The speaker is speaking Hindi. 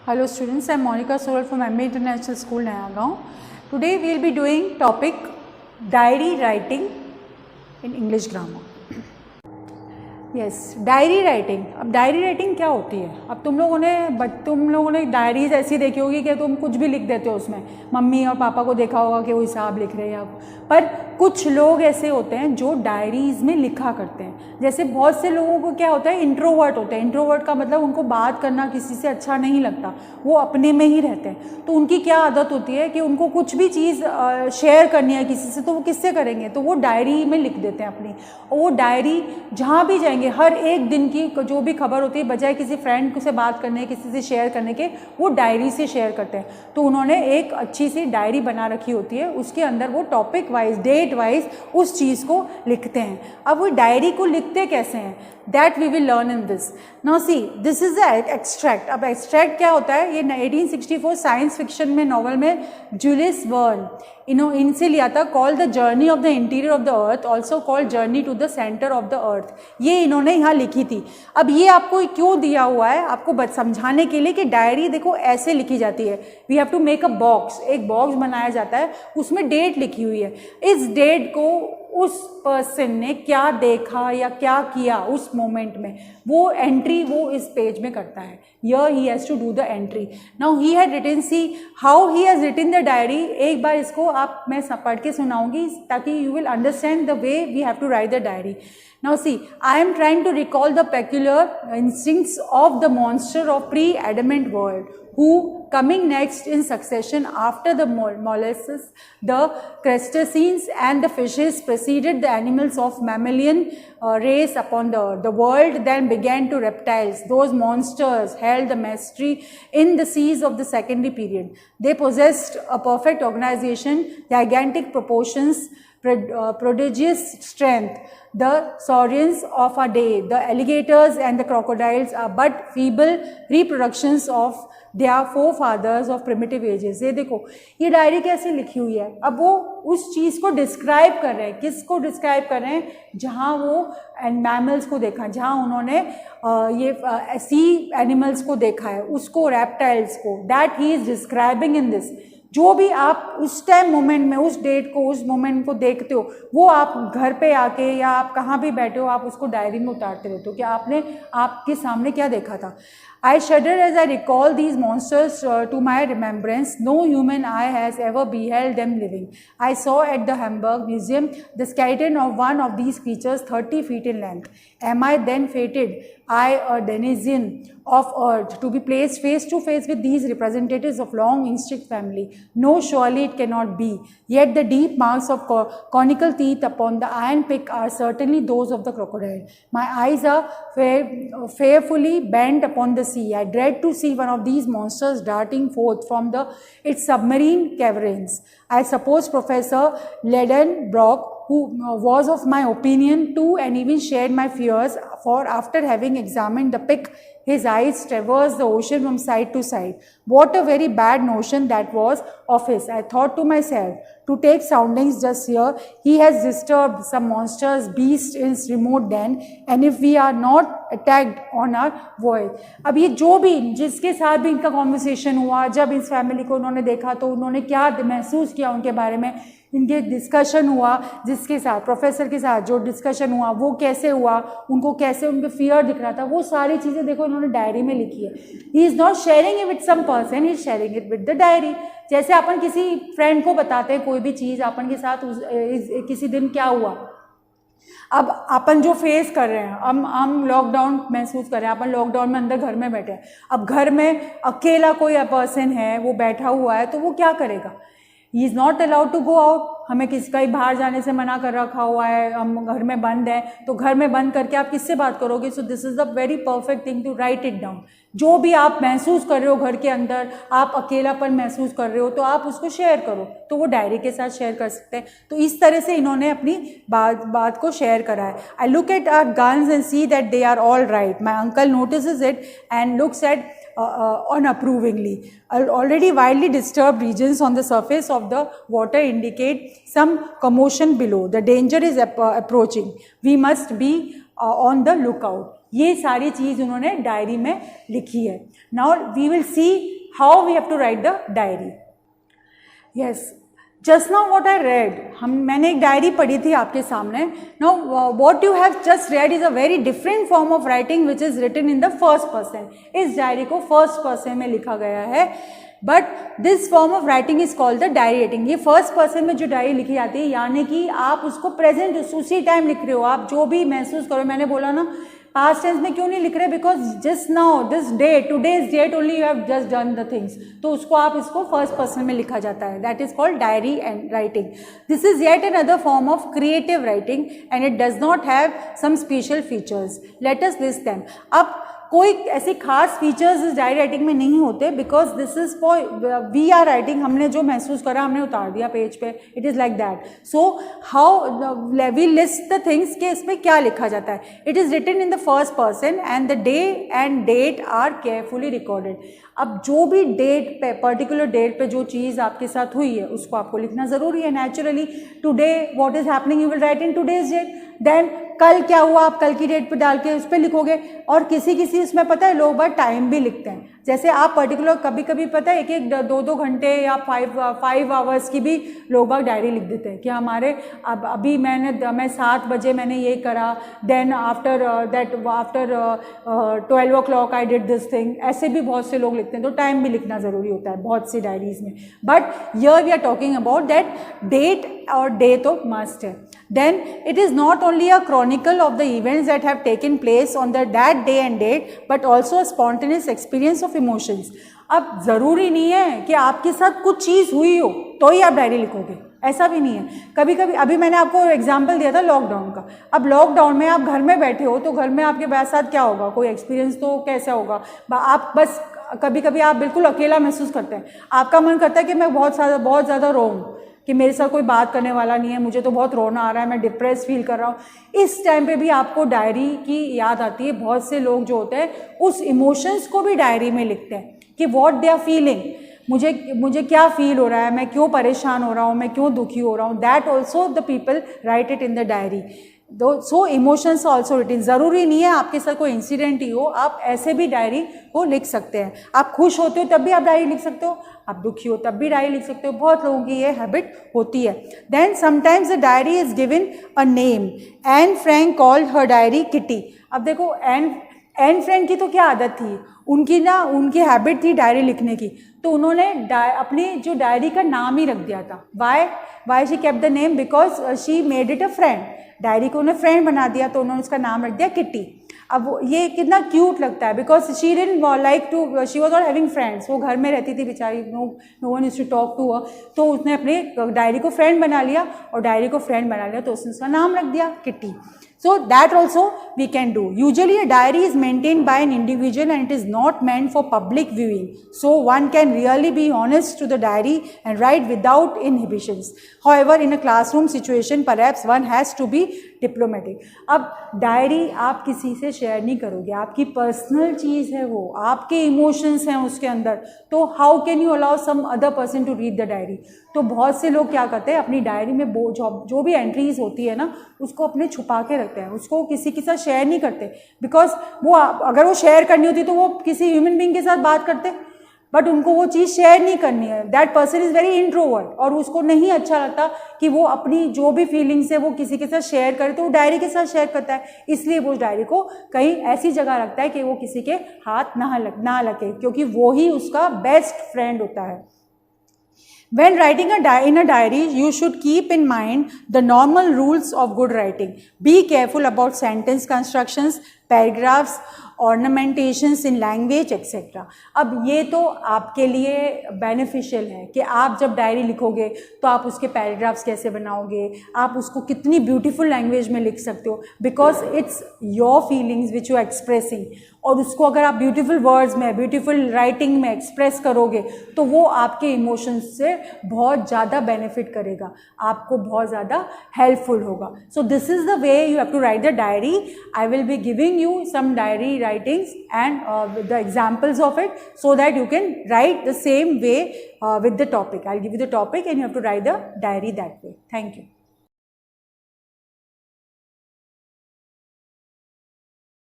Hello students, I am Monica Soral from MA International School, Nayagaon. Today we will be doing topic diary writing in English grammar. Yes, diary writing. अब डायरी राइटिंग क्या होती है? अब तुम लोगों ने डायरीज ऐसी देखी होगी कि तुम कुछ भी लिख देते हो उसमें. मम्मी और पापा को देखा होगा कि वो हिसाब लिख रहे हैं. पर कुछ लोग ऐसे होते हैं जो डायरीज़ में लिखा करते हैं. जैसे बहुत से लोगों को क्या होता है, इंट्रोवर्ट होते हैं. इंट्रोवर्ट का मतलब उनको बात करना किसी से अच्छा नहीं लगता, वो अपने में ही रहते हैं. तो उनकी क्या आदत होती है कि उनको कुछ भी चीज़ शेयर करनी है किसी से, तो वो किससे करेंगे? तो वो डायरी में लिख देते हैं अपनी. और वो डायरी जहाँ भी जाएंगे, हर एक दिन की जो भी खबर होती है, बजाय किसी फ्रेंड से बात करने, किसी से शेयर करने के, वो डायरी से शेयर करते हैं. तो उन्होंने एक अच्छी सी डायरी बना रखी होती है, उसके अंदर वो टॉपिक वाइज, डेट वाइज उस चीज़ को लिखते हैं. अब वो डायरी को लिखते कैसे हैं, that we will learn in this. Now see, this is the extract. अब एक्सट्रैक्ट क्या होता है? ये 1864 साइंस फिक्शन में नॉवल में जूलियस वर्न इनसे लिया था. Called the journey of the interior of the earth, also called journey to the centre of the earth. ये इन्होंने यहाँ लिखी थी. अब ये आपको क्यों दिया हुआ है? आपको समझाने के लिए कि डायरी देखो ऐसे लिखी जाती है. We have to make a box. एक बॉक्स बनाया जाता है, उसमें डेट लिखी हुई है. इस डेट को उस पर्सन ने क्या देखा या क्या किया उस मोमेंट में, वो एंट्री वो इस पेज में करता है. Here he has to do the entry. Now he had written, see how he has written the diary. एक बार इसको मैं पढ़ के सुनाऊंगी ताकि you will understand the way we have to write the diary. Now see, I am trying to recall the peculiar instincts of the monster of pre-adamant world, who coming next in succession after the molluscs, the crustaceans and the fishes preceded the animals of mammalian race upon the earth. The world then began to reptiles. Those monsters held the mastery in the seas of the secondary period. They possessed a perfect organization, gigantic proportions, prodigious strength. The saurians of our day, the alligators and the crocodiles, are but feeble reproductions of their forefathers of primitive ages. ये देखो ये डायरी कैसे लिखी हुई है. अब वो उस चीज़ को डिस्क्राइब कर रहे हैं. किसको डिस्क्राइब कर रहे हैं? जहाँ वो मैमल्स को देखा, जहाँ उन्होंने ये सी एनिमल्स को देखा है, उसको, रेप्टाइल्स को, that he is describing in this. जो भी आप उस टाइम मोमेंट में, उस डेट को, उस मोमेंट को देखते हो, वो आप घर पे आके या आप कहाँ भी बैठे हो, आप उसको डायरी में उतारते रहते हो कि आपने आपके सामने क्या देखा था. I shudder as I recall these monsters to my remembrance. No human eye has ever beheld them living. I saw at the Hamburg Museum the skeleton of one of these creatures 30 feet in length. Am I then fated, I, a denizen of earth, to be placed face to face with these representatives of long extinct family? No, surely it cannot be. Yet the deep marks of conical teeth upon the iron pick are certainly those of the crocodile. My eyes are fearfully bent upon the sea. I dread to see one of these monsters darting forth from its submarine caverns. I suppose Professor Ledenbrock, who was of my opinion too and even shared my fears, for after having examined the pick, his eyes traversed the ocean from side to side. What a very bad notion that was of his. I thought to myself, to take soundings just here, he has disturbed some monstrous beast in his remote den, and if we are not attacked on our voyage. अब ये जो भी, जिसके साथ भी इनका कॉन्वर्सेशन हुआ, जब इस फैमिली को उन्होंने देखा तो उन्होंने क्या महसूस किया उनके बारे में, इनके डिस्कशन हुआ, जिसके साथ, प्रोफेसर के साथ जो डिस्कशन हुआ, वो कैसे हुआ, उनको कैसे उनके फियर दिख रहा था, वो सारी चीज़ें देखो इन्होंने डायरी में लिखी है. He is not sharing it with some person, he is sharing it with the diary. जैसे अपन किसी फ्रेंड को बताते हैं कोई भी चीज़, अपन के साथ किसी दिन क्या हुआ, अब अपन जो फेस कर रहे हैं, हम लॉकडाउन महसूस कर रहे हैं, अपन लॉकडाउन में अंदर घर में बैठे हैं. अब घर में अकेला कोई पर्सन है, वो बैठा हुआ है, तो वो क्या करेगा? He is not allowed to go out. हमें किसी कहीं बाहर जाने से मना कर रखा हुआ है, हम घर में बंद हैं, तो घर में बंद करके आप किससे बात करोगे? So this is the very perfect thing to write it down. जो भी आप महसूस कर रहे हो घर के अंदर, आप अकेलापन महसूस कर रहे हो, तो आप उसको शेयर करो. तो वो डायरी के साथ शेयर कर सकते हैं. तो इस तरह से इन्होंने अपनी बात को शेयर करा है. I look at our guns and see that they are all right. My uncle notices it and looks at unapprovingly. Already widely disturbed regions on the surface of the water indicate some commotion below. The danger is approaching. We must be on the lookout. ये सारी चीज़ उन्होंने डायरी में लिखी है. Now we will see how we have to write the diary. Yes, just now what I read, मैंने एक डायरी पढ़ी थी आपके सामने. Now what you have just read is a very different form of writing which is written in the first person. इस डायरी को फर्स्ट पर्सन में लिखा गया है, but this form of writing is called the diary writing. ये फर्स्ट पर्सन में जो डायरी लिखी जाती है, यानी कि आप उसको प्रेजेंट उसी टाइम लिख रहे हो, आप जो भी महसूस करो. मैंने बोला ना पास्ट टेंस में क्यों नहीं लिख रहे, because just now this day, today's date only you have just done the things, तो उसको आप इसको फर्स्ट पर्सन में लिखा जाता है. That is called diary and writing. This is yet another form of creative writing and it does not have some special features. Let us list them. अब कोई ऐसे खास फीचर्स इस डायरी राइटिंग में नहीं होते, because this is for we are writing. हमने जो महसूस करा हमने उतार दिया पेज पे. It is like that. So how we list the things कि इसमें क्या लिखा जाता है. It is written in the first person and the day and date are carefully recorded. अब जो भी डेट पे, पर्टिकुलर डेट पे जो चीज़ आपके साथ हुई है उसको आपको लिखना ज़रूरी है. Naturally today what is happening you will write in today's date. Then कल क्या हुआ आप कल की डेट पे डाल के उस पर लिखोगे. और किसी इसमें पता है लोग बार टाइम भी लिखते हैं. जैसे आप पर्टिकुलर कभी कभी पता है एक 2 घंटे या 5 आवर्स की भी लोग बाग डायरी लिख देते हैं कि हमारे अभी मैं 7 बजे मैंने ये करा, then after 12 o'clock I did this thing. ऐसे भी बहुत से लोग लिखते हैं, तो टाइम भी लिखना ज़रूरी होता है बहुत सी डायरीज़ में. But here we are talking about that date और डे तो मस्ट है. Then it is not only a chronicle of the events that have taken place on that day and date, but also a spontaneous experience of emotions. अब ज़रूरी नहीं है कि आपके साथ कुछ चीज़ हुई हो तो ही आप डायरी लिखोगे, ऐसा भी नहीं है. कभी कभी अभी मैंने आपको एग्जाम्पल दिया था लॉकडाउन का. अब लॉकडाउन में आप घर में बैठे हो तो घर में आपके साथ क्या होगा, कोई एक्सपीरियंस तो कैसा होगा. आप बस कभी कभी आप बिल्कुल अकेला महसूस करते हैं. आपका मन करता है कि मैं बहुत ज़्यादा रो हूँ, कि मेरे साथ कोई बात करने वाला नहीं है, मुझे तो बहुत रोना आ रहा है, मैं डिप्रेस फील कर रहा हूँ. इस टाइम पे भी आपको डायरी की याद आती है. बहुत से लोग जो होते हैं उस इमोशंस को भी डायरी में लिखते हैं कि व्हाट दे आर फीलिंग, मुझे क्या फील हो रहा है, मैं क्यों परेशान हो रहा हूँ, मैं क्यों दुखी हो रहा हूँ. That also the people write it in the diary. So emotions also written. ज़रूरी नहीं है आपके साथ कोई इंसिडेंट ही हो, आप ऐसे भी डायरी को लिख सकते हैं. आप खुश होते हो तब भी आप डायरी लिख सकते हो, आप दुखी हो तब भी डायरी लिख सकते हो. बहुत लोगों की ये हैबिट होती है. Then sometimes the diary is given a name. Anne Frank called her diary Kitty. अब देखो एन फ्रैंक की तो क्या आदत थी, उनकी हैबिट थी डायरी लिखने की, तो उन्होंने अपनी जो डायरी का नाम ही रख दिया था. Why she kept the name, because she made it a friend. Diary को उन्हें फ्रेंड बना दिया तो उन्होंने उसका नाम रख दिया किट्टी. अब ये कितना क्यूट लगता है, because she didn't like to, she was not having friends. वो घर में रहती थी बेचारी, no one used to talk to her. तो उसने अपने डायरी को फ्रेंड बना लिया, और डायरी को फ्रेंड बना लिया तो उसने उसका नाम रख दिया kitty. So that also we can do. Usually a diary is maintained by an individual and it is not meant for public viewing. So one can really be honest to the diary and write without inhibitions. However, in a classroom situation, perhaps one has to be diplomatic. अब डायरी आप किसी से शेयर नहीं करोगे, आपकी पर्सनल चीज़ है वो, आपके इमोशंस हैं उसके अंदर, तो how can you allow some other person to read the diary. तो बहुत से लोग क्या करते हैं, अपनी डायरी में जो भी एंट्रीज होती है ना, उसको अपने छुपा के रखते हैं, उसको किसी के साथ शेयर नहीं करते. बिकॉज वो अगर वो शेयर करनी होती तो वो किसी ह्यूमन बीइंग के साथ बात करते, बट उनको वो चीज़ शेयर नहीं करनी है. That person is very introvert, और उसको नहीं अच्छा लगता कि वो अपनी जो भी फीलिंग्स है वो किसी के साथ शेयर करे, तो वो डायरी के साथ शेयर करता है. इसलिए वो उस डायरी को कहीं ऐसी जगह रखता है कि वो किसी के हाथ ना लगे, क्योंकि वो ही उसका बेस्ट फ्रेंड होता है. When writing in a diary, you should keep in mind the normal rules of good writing. Be careful about sentence constructions, paragraphs, ornamentations in language, etc. अब ये तो आपके लिए बेनिफिशियल है कि आप जब डायरी लिखोगे तो आप उसके पैराग्राफ्स कैसे बनाओगे, आप उसको कितनी ब्यूटीफुल लैंग्वेज में लिख सकते हो, because it's your feelings which you are expressing. और उसको अगर आप ब्यूटीफुल वर्ड्स में, ब्यूटीफुल राइटिंग में एक्सप्रेस करोगे तो वो आपके इमोशंस से बहुत ज़्यादा बेनिफिट करेगा, आपको बहुत ज़्यादा हेल्पफुल होगा. So this is the way you have to write the diary. I will be giving you some diary writings and with the examples of it, so that you can write the same way with the topic. I'll give you the topic and you have to write the diary that way. Thank you.